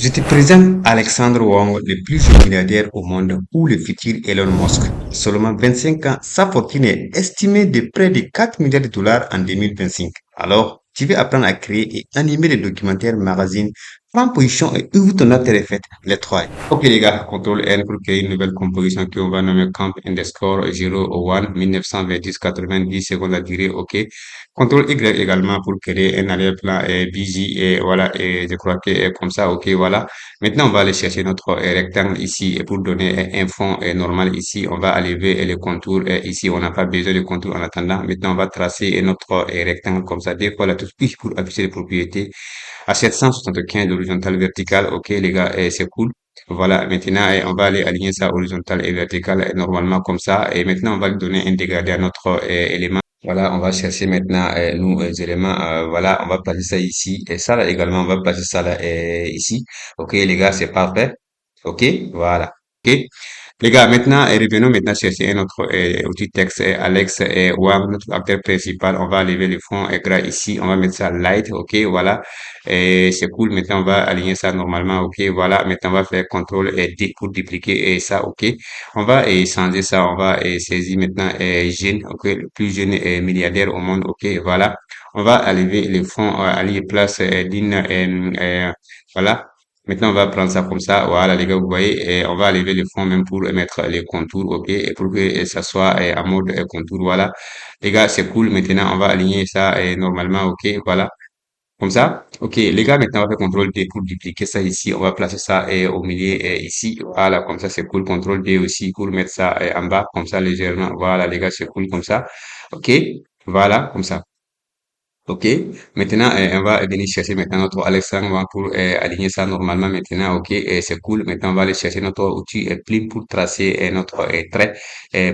Je te présente Alexandre Wang, le plus jeune milliardaire au monde, ou le futur Elon Musk. Seulement 25 ans, sa fortune est estimée de près de 4 milliards de dollars en 2025. Alors, tu veux apprendre à créer et animer des documentaires, magazines, prends position et ouvre ton appel fait. Les trois. Ok les gars, contrôle N pour créer une nouvelle composition qu'on va nommer Camp underscore 01 1920 90 secondes la durée. Ok. Contrôle Y également pour créer un arrière-plan busy et voilà, et je crois que comme ça, ok, voilà. Maintenant, on va aller chercher notre rectangle ici et pour donner un fond normal ici, on va enlever les contours ici. On n'a pas besoin de contours en attendant. Maintenant, on va tracer notre rectangle comme ça. Des fois, la touche plus pour afficher les propriétés à 775 horizontal vertical. Ok, les gars, c'est cool. Voilà, maintenant, on va aller aligner ça horizontal et vertical normalement comme ça. Et maintenant, on va lui donner un dégradé à notre élément. Voilà, on va chercher maintenant nous éléments. Voilà, on va placer ça ici et ça là également, on va placer ça là ici. Ok, les gars, c'est parfait. Ok, voilà. Ok. Les gars, maintenant, revenons maintenant chercher un autre outil texte, Alex Wang, notre acteur principal. On va enlever le fond gras ici. On va mettre ça light. Ok, voilà. Et c'est cool. Maintenant, on va aligner ça normalement. Ok, voilà. Maintenant, on va faire CTRL et D pour dupliquer et ça. Ok. On va changer ça. On va saisir maintenant jeune. Ok, le plus jeune milliardaire au monde. Ok, voilà. On va enlever le fond, aller place d'une, voilà. Maintenant, on va prendre ça comme ça. Voilà, les gars, vous voyez, et on va enlever le fond même pour mettre les contours, ok, et pour que ça soit en mode contour. Voilà. Les gars, c'est cool. Maintenant, on va aligner ça normalement, ok, voilà. Comme ça. Ok, les gars, maintenant, on va faire CTRL D pour dupliquer ça ici. On va placer ça au milieu ici. Voilà, comme ça, c'est cool. CTRL D aussi pour mettre ça en bas, comme ça, légèrement. Voilà, les gars, c'est cool comme ça. Ok, voilà, comme ça. Ok, maintenant on va venir chercher maintenant notre Alexandre pour aligner ça normalement maintenant. Ok, et c'est cool. Maintenant on va aller chercher notre outil plume pour tracer notre trait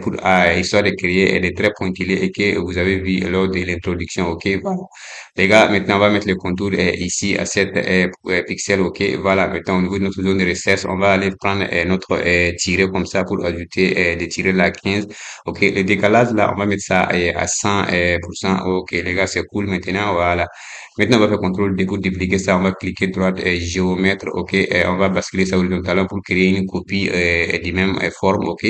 pour histoire de créer des traits pointillés et que vous avez vu lors de l'introduction. Ok, voilà. Les gars, maintenant on va mettre le contour ici à 7 pixels. Ok, voilà. Maintenant au niveau de notre zone de recherche, on va aller prendre notre tiret comme ça pour ajouter des tirets là 15. Ok, le décalage là, on va mettre ça à 100 pour cent. Ok, les gars, c'est cool maintenant. Voilà. Maintenant, on va faire contrôle D pour dupliquer ça. On va cliquer droite géomètre. Ok, et on va basculer ça horizontalement pour créer une copie du même forme. Ok.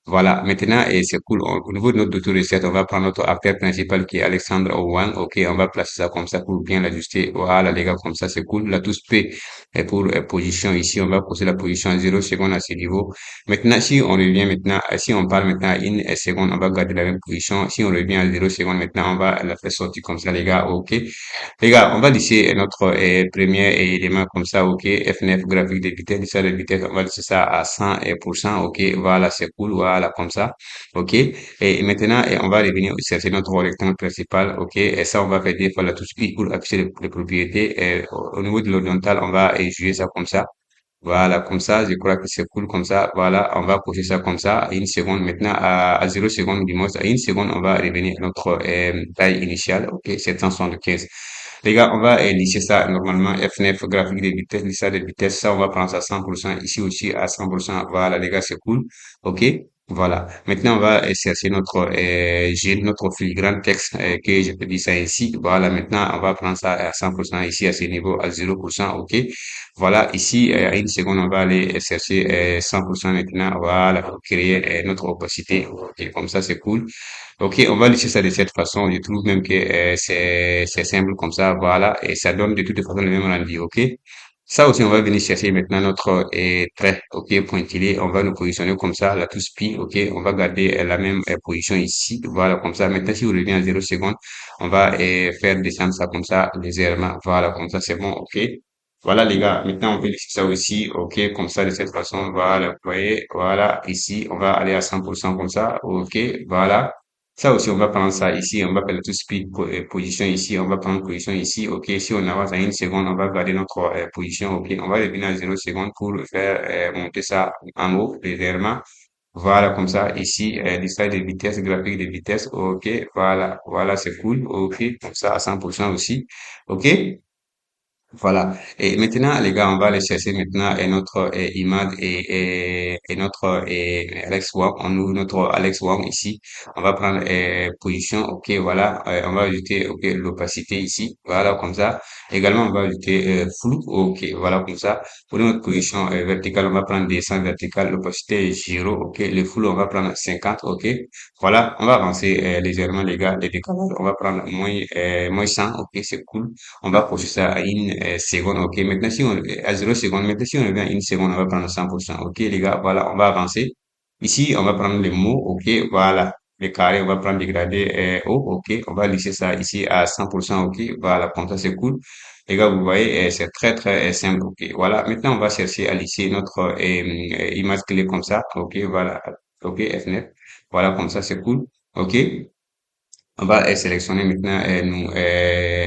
Voilà. Maintenant, et c'est cool. Au niveau de notre recette, on va prendre notre acteur principal qui est Alexandre Owen. Ok, on va placer ça comme ça pour bien l'ajuster. Voilà, les gars, comme ça, c'est cool. La touche P est pour position ici. On va poser la position à 0 secondes à ce niveau. Maintenant, si on revient maintenant, si on parle maintenant à une seconde, on va garder la même position. Si on revient à 0 secondes, maintenant, on va la faire sortir comme ça, les gars. OK. Les gars, on va laisser notre premier élément comme ça. OK. F9, graphique de vitesse, lissage de vitesse. On va laisser ça à 100%. OK. Voilà, c'est cool. Voilà, comme ça. OK. Et maintenant, on va revenir chercher notre rectangle principal. OK. Et ça, on va faire des fois la touche I pour afficher les propriétés. Et au niveau de l'oriental, on va jouer ça comme ça. Voilà, comme ça, je crois que c'est cool comme ça. Voilà, on va cocher ça comme ça. À une seconde, maintenant, à 0 seconde du moins, à une seconde, on va revenir à notre taille initiale. OK, 775. Les gars, on va lisser ça normalement. F9, graphique de vitesse, lissage de vitesse. Ça, on va prendre ça à 100%. Ici aussi, à 100%. Voilà, les gars, c'est cool. OK. Voilà. Maintenant, on va chercher notre j'ai notre filigrane texte que je peux dire ça ici. Voilà. Maintenant, on va prendre ça à 100% ici à ce niveau à 0%. OK. Voilà, ici, à une seconde, on va aller chercher 100% maintenant. Voilà, pour créer notre opacité. Ok, comme ça, c'est cool. Ok, on va laisser ça de cette façon. Je trouve même que c'est simple comme ça. Voilà, et ça donne de toute façon le même rendu. Ok. Ça aussi, on va venir chercher maintenant notre trait. Ok, pointillé. On va nous positionner comme ça, la touche pi. Ok, on va garder la même position ici. Voilà, comme ça. Maintenant, si vous revenez à 0 secondes, on va faire descendre ça comme ça légèrement. Voilà, comme ça, c'est bon. Ok. Voilà les gars, maintenant on peut laisser ça aussi, ok, comme ça de cette façon, voilà, vous voyez, voilà, ici on va aller à 100% comme ça, ok, voilà. Ça aussi on va prendre ça ici, on va faire tout speed position ici, on va prendre position ici, ok, si on avance à une seconde, on va garder notre position, ok, on va revenir à 0 seconde pour faire monter ça en haut légèrement, voilà, comme ça, ici, lissage de vitesse, graphique de vitesse, ok, voilà, voilà, c'est cool, ok, comme ça à 100% aussi, ok. Voilà. Et maintenant, les gars, on va aller chercher maintenant notre image et notre Alex Wong. On ouvre notre Alex Wong ici. On va prendre position. OK, voilà. On va ajouter OK l'opacité ici. Voilà, comme ça. Également, on va ajouter flou. OK, voilà, comme ça. Pour notre position verticale, on va prendre descente verticale. L'opacité est 0. OK. Le flou, on va prendre 50. OK. Voilà. On va avancer légèrement, les gars. Les décalages, on va prendre moins 100. OK, c'est cool. On va pousser ça à une seconde. OK. Maintenant, si on, à 0 secondes, maintenant, si on revient à une seconde, on va prendre 100%. OK, les gars, voilà, on va avancer. Ici, on va prendre les mots. OK, voilà. Les carrés, on va prendre dégradé haut. OK, on va lisser ça ici à 100%. OK, voilà, comme ça, c'est cool. Les gars, vous voyez, c'est très, très simple. OK, voilà. Maintenant, on va chercher à lisser notre image clé comme ça. OK, voilà. OK, F9. Voilà, comme ça, c'est cool. OK. On va sélectionner maintenant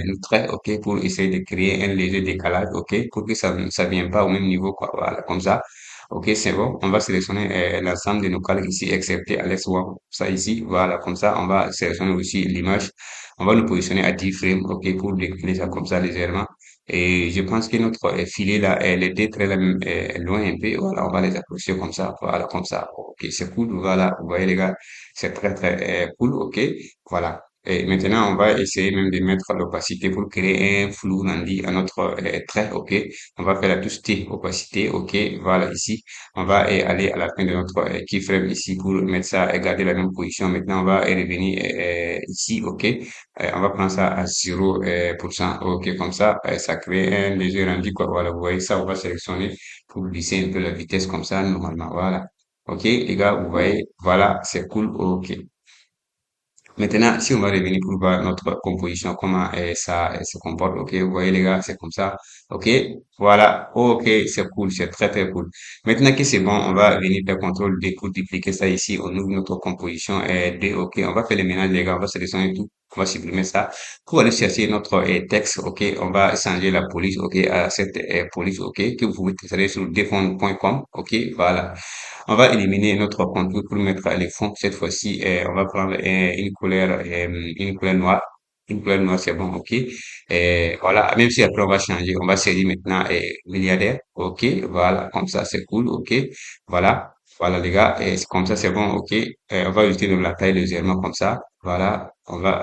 nos traits, OK, pour essayer de créer un léger décalage, OK, pour que ça vienne pas au même niveau, quoi. Voilà, comme ça. OK, c'est bon. On va sélectionner l'ensemble de nos calques ici, excepté Alex Wong. Ça ici, voilà, comme ça. On va sélectionner aussi l'image. On va nous positionner à 10 frames, OK, pour décliner ça comme ça légèrement. Et je pense que notre filet là, les deux traits là, loin un peu. Voilà, on va les approcher comme ça. Voilà, comme ça. OK, c'est cool. Voilà, vous voyez les gars, c'est très, très cool. OK. Voilà. Et maintenant, on va essayer même de mettre l'opacité pour créer un flou rendu à notre trait. OK. On va faire la touche T, opacité. OK. Voilà, ici. On va aller à la fin de notre keyframe ici pour mettre ça et garder la même position. Maintenant, on va revenir ici. OK. On va prendre ça à 0%. OK. Comme ça crée un léger rendu, quoi. Voilà, vous voyez ça. On va sélectionner pour glisser un peu la vitesse comme ça, normalement. Voilà. OK, les gars, vous voyez, voilà, c'est cool. OK. Maintenant, si on va revenir pour voir notre composition, comment ça se comporte, ok, vous voyez les gars, c'est comme ça, ok, voilà, ok, c'est cool, c'est très très cool. Maintenant que c'est bon, on va venir faire contrôle D pour dupliquer ça ici, on ouvre notre composition D, ok, on va faire le ménage les gars, on va sélectionner tout, on va supprimer ça. Pour aller chercher notre texte, ok, on va changer la police, ok, à cette police, ok, que vous pouvez télécharger sur defond.com, ok, voilà. On va éliminer notre contour pour mettre les fonds. Cette fois-ci, on va prendre une couleur noire. Une couleur noire, c'est bon, ok. Voilà, même si après on va changer, on va sélectionner maintenant milliardaire, ok. Voilà, comme ça c'est cool, ok. Voilà, voilà les gars, et comme ça c'est bon, ok. On va ajouter de la taille légèrement comme ça. Voilà, on va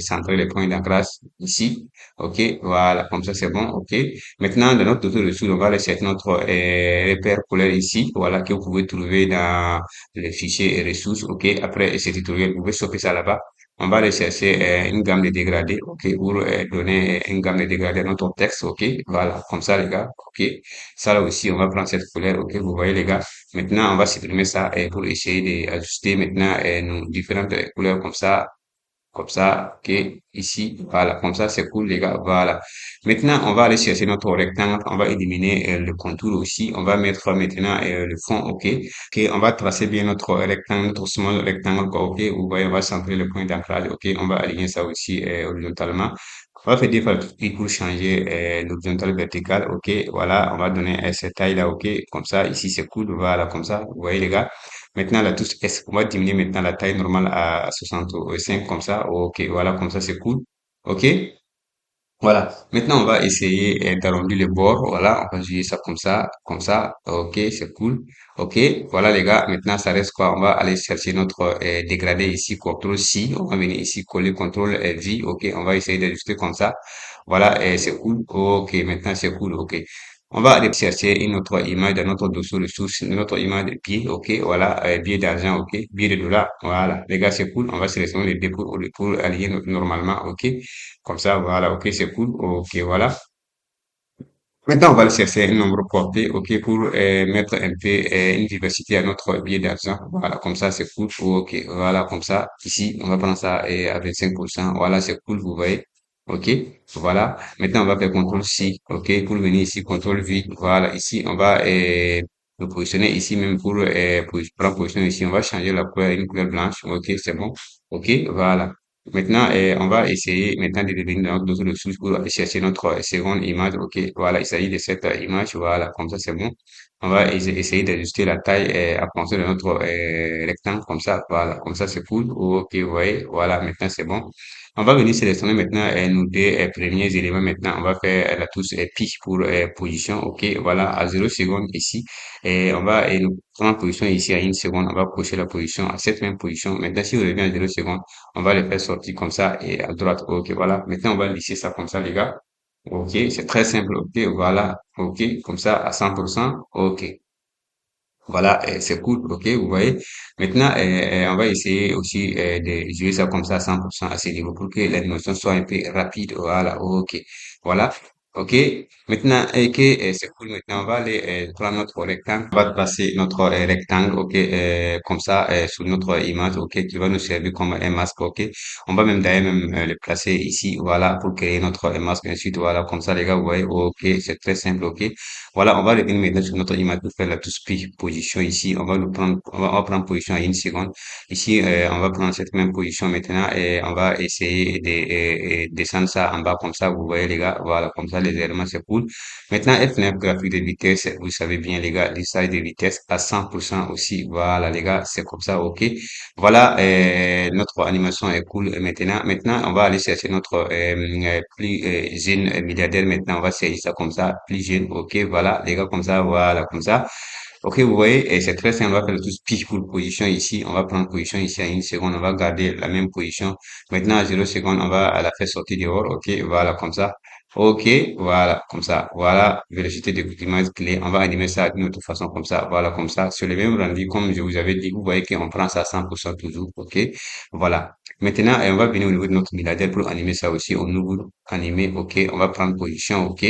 centrer les points d'ancrage ici, ok. Voilà, comme ça c'est bon, ok. Maintenant, dans notre dossier de ressources, on va aller chercher notre repère couleur ici, voilà, que vous pouvez trouver dans le fichier et ressources, ok. Après ce tutoriel, vous pouvez stopper ça là-bas. On va aller chercher une gamme de dégradés, ok, pour donner une gamme de dégradés à notre texte, ok. Voilà, comme ça, les gars, ok. Ça là aussi, on va prendre cette couleur, ok. Vous voyez, les gars. Maintenant, on va supprimer ça pour essayer d'ajuster maintenant nos différentes couleurs comme ça, ok, ici, voilà, comme ça, c'est cool, les gars, voilà. Maintenant, on va aller chercher notre rectangle, on va éliminer le contour aussi, on va mettre maintenant le fond, ok, ok, on va tracer bien notre rectangle, notre small rectangle, quoi, ok, vous voyez, on va centrer le point d'ancrage, ok, on va aligner ça aussi horizontalement. On va faire des fois clic pour changer l'horizontal vertical, ok, voilà, on va donner cette taille-là, ok, comme ça, ici, c'est cool, voilà, comme ça, vous voyez, les gars. Maintenant, la touche S, on va diminuer maintenant la taille normale à 65 comme ça. Ok, voilà, comme ça, c'est cool. Ok, voilà. Maintenant, on va essayer d'arrondir les bords. Voilà, on va jouer ça comme ça, comme ça. Ok, c'est cool. Ok, voilà les gars. Maintenant, ça reste quoi? On va aller chercher notre dégradé ici, CTRL C. On va venir ici, coller CTRL V. Ok, on va essayer d'ajuster comme ça. Voilà, et c'est cool. Ok, maintenant c'est cool. Ok. On va aller chercher une autre image dans notre dossier ressources, notre image de pied, ok, voilà, billet d'argent, ok, billet de dollars, voilà, les gars, c'est cool, on va sélectionner les deux pour aligner normalement, ok, comme ça, voilà, ok, c'est cool, ok, voilà. Maintenant, on va aller chercher un nombre porté, ok, pour mettre un peu une diversité à notre billet d'argent, voilà, comme ça, c'est cool, ok, voilà, comme ça, ici, on va prendre ça à 25%, voilà, c'est cool, vous voyez. OK, voilà. Maintenant, on va faire CTRL-C, OK, pour venir ici, CTRL-V, voilà, ici, on va nous positionner ici même pour prendre position ici, on va changer la couleur à une couleur blanche, OK, c'est bon, OK, voilà. Maintenant, on va essayer maintenant de revenir dans notre dossier de source pour aller chercher notre seconde image, OK, voilà, il s'agit de cette image, voilà, comme ça, c'est bon. On va essayer d'ajuster la taille à partir de notre rectangle, comme ça, voilà, comme ça, c'est cool, OK, vous voyez, voilà, maintenant, c'est bon. On va venir sélectionner maintenant nos deux premiers éléments. Maintenant, on va faire la touche pi pour position. OK, voilà, à 0 secondes ici. Et on va nous prendre position ici à 1 seconde. On va cocher la position à cette même position. Maintenant, si on revient à 0 secondes, on va le faire sortir comme ça et à droite. OK, voilà. Maintenant, on va lisser ça comme ça, les gars. OK, c'est très simple. OK, voilà. OK, comme ça à 100%. OK. Voilà, c'est cool, ok, vous voyez. Maintenant, on va essayer aussi de jouer ça comme ça à 100% à ce niveau pour que l'animation soit un peu rapide. Voilà, ok. Voilà, ok. Maintenant, ok, c'est cool. Maintenant, on va aller prendre notre rectangle. On va passer notre rectangle, ok, comme ça, sur notre image, ok, qui va nous servir comme un masque, ok. On va même d'ailleurs même le placer ici, voilà, pour créer notre masque. Ensuite, voilà, comme ça, les gars, vous voyez, ok, c'est très simple, ok. Voilà, on va revenir maintenant sur notre image pour faire la touche position ici. On va prendre position à 1 seconde. Ici, on va prendre cette même position maintenant et on va essayer de descendre ça en bas comme ça. Vous voyez les gars, voilà, comme ça les éléments c'est cool. Maintenant, FNF graphique de vitesse, vous savez bien les gars, lissage de vitesse à 100% aussi. Voilà les gars, c'est comme ça, ok. Voilà, notre animation est cool maintenant. On va aller chercher notre plus jeune milliardaire maintenant. On va chercher ça comme ça, plus jeune. Ok, voilà, les gars, comme ça, voilà, comme ça. Ok, vous voyez, et c'est très simple. On va faire le tout pitch pour position ici. On va prendre position ici à 1 seconde. On va garder la même position. Maintenant, à 0 seconde, on va la faire sortir dehors. Ok, voilà, comme ça. Ok, voilà, comme ça. Voilà, vélocité de climat clé. On va animer ça d'une autre façon comme ça. Voilà, comme ça. Sur le même rendu, comme je vous avais dit, vous voyez qu'on prend ça à 100% toujours. Ok, voilà. Maintenant, on va venir au niveau de notre milliardaire pour animer ça aussi au nouveau animé. Ok, on va prendre position. Ok,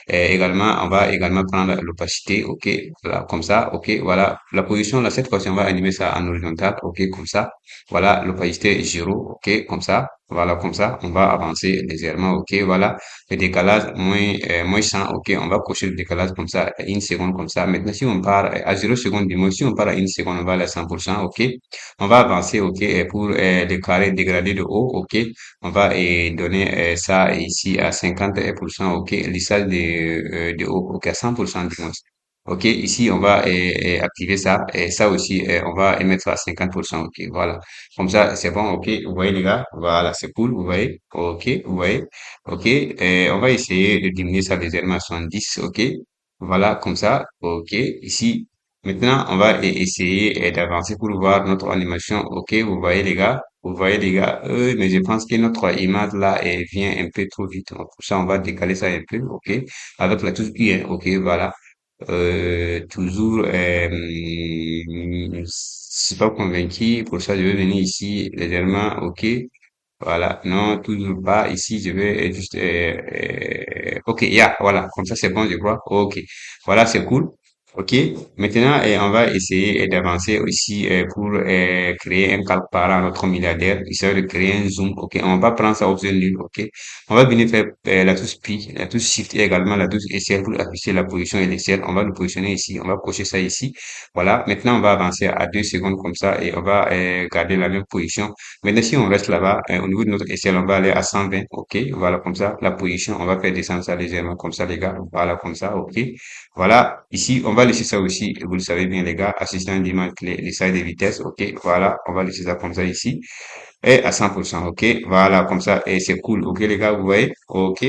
également, on va également prendre l'opacité. Ok, voilà, comme ça. Ok, voilà. La position, là, cette fois-ci, on va animer ça en horizontal. Ok, comme ça. Voilà, l'opacité est 0. Ok, comme ça. Voilà, comme ça. On va avancer légèrement. Ok, voilà. Le décalage, moins 100. Ok, on va cocher le décalage comme ça, à 1 seconde comme ça. Maintenant, si on part à 0 seconde du moins, si on part à 1 seconde, on va aller à 100%. Ok, on va avancer. Ok, et pour le carré dégradé de haut. Ok, on va donner ça ici à 50%. Ok, lissage de haut. Ok, à 100% du moins. Ok, ici, on va activer ça. Et ça aussi, on va émettre à 50%. Ok, voilà. Comme ça, c'est bon. Ok, vous voyez les gars. Voilà, c'est cool. Vous voyez. Ok, vous voyez. Ok, on va essayer de diminuer ça légèrement à 70. Ok, voilà, comme ça. Ok, ici. Maintenant, on va essayer d'avancer pour voir notre animation. Ok, vous voyez les gars. Vous voyez les gars. Mais je pense que notre image là, elle vient un peu trop vite. Donc, pour ça, on va décaler ça un peu. Ok, avec la touche I, hein. Ok, voilà. Toujours, je suis pas convaincu. Pour ça, je vais venir ici légèrement. Ok. Voilà, non, toujours pas. Ici, je vais juste... ok, voilà, comme ça c'est bon, je crois. Ok, voilà, c'est cool. Ok, maintenant, on va essayer d'avancer aussi pour créer un calque par à notre milliardaire, histoire de créer un zoom. Ok, on va prendre ça option nul. Ok, on va venir faire la touche Pi, la touche Shift et également la touche échelle pour afficher la position et l'échelle. On va le positionner ici, on va cocher ça ici. Voilà, maintenant on va avancer à 2 secondes comme ça et on va garder la même position. Maintenant, si on reste là-bas, au niveau de notre échelle, on va aller à 120. OK. Voilà, comme ça. La position, on va faire descendre ça légèrement comme ça, les gars. Voilà, comme ça. OK. Voilà. Ici, on va laisser ça aussi. Vous le savez bien, les gars. Assistant d'image clé, les slides de vitesse. OK. Voilà. On va laisser ça comme ça ici. Et à 100%. OK. Voilà, comme ça. Et c'est cool. OK, les gars, vous voyez? OK.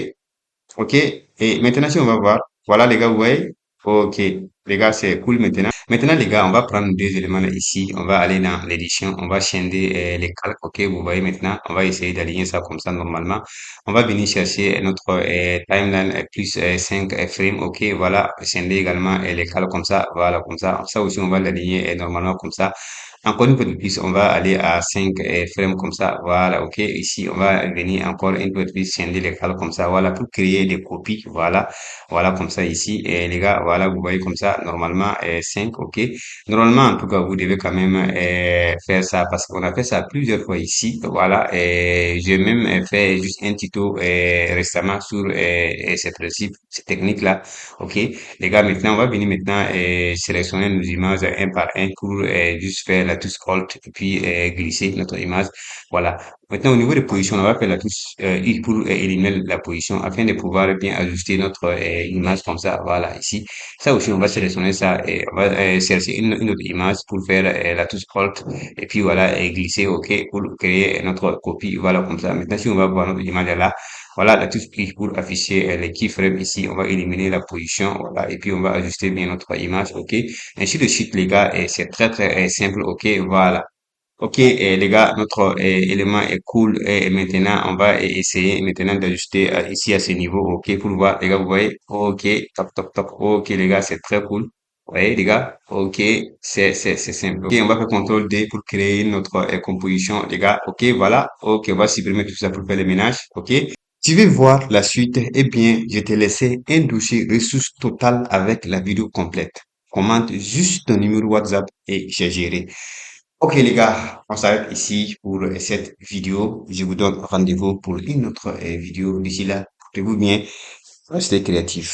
OK. Et maintenant, si on va voir, voilà les gars, vous voyez? OK. Les gars, c'est cool maintenant. Maintenant, les gars, on va prendre deux éléments là, ici. On va aller dans l'édition. On va changer les calques. OK, vous voyez maintenant. On va essayer d'aligner ça comme ça normalement. On va venir chercher notre timeline plus 5 frames. OK, voilà. Changer également les calques comme ça. Voilà, comme ça. Ça aussi, on va l'aligner normalement comme ça. Encore une fois de plus, on va aller à 5 frames comme ça. Voilà, ok. Ici, on va venir encore une fois de plus changer les calques comme ça. Voilà, pour créer des copies. Voilà, voilà comme ça ici. Et les gars, voilà, vous voyez comme ça. Normalement, 5, ok. Normalement, en tout cas, vous devez quand même faire ça parce qu'on a fait ça plusieurs fois ici. Voilà, et j'ai même fait juste un tuto récemment sur ces principes, ces techniques-là. Ok. Les gars, maintenant, on va venir maintenant sélectionner nos images un par un pour juste faire la touche Alt et puis glisser notre image. Voilà. Maintenant, au niveau des positions, on va faire la touche I pour éliminer la position afin de pouvoir bien ajuster notre image comme ça. Voilà, ici. Ça aussi, on va sélectionner ça et on va chercher une autre image pour faire la touche Alt et puis voilà, et glisser OK pour créer notre copie. Voilà, comme ça. Maintenant, si on va voir notre image là, voilà, la touche I pour afficher les keyframes ici. On va éliminer la position. Voilà, et puis on va ajuster bien notre image. OK. Ainsi de suite, les gars, et c'est très, très simple. OK, voilà. Ok, les gars, notre élément est cool et maintenant on va essayer maintenant d'ajuster ici à ce niveau, ok, pour voir, les gars, vous voyez, ok, top, top, top, ok, les gars, c'est très cool, vous voyez, les gars, ok, c'est simple, ok, on va faire CTRL D pour créer notre composition, les gars, ok, voilà, ok, on va supprimer tout ça pour faire le ménage, ok. Tu veux voir la suite? Eh bien, je t'ai laissé un dossier ressources totales avec la vidéo complète. Commente juste ton numéro WhatsApp et j'ai géré. Ok les gars, on s'arrête ici pour cette vidéo. Je vous donne rendez-vous pour une autre vidéo. D'ici là, portez-vous bien, restez créatifs.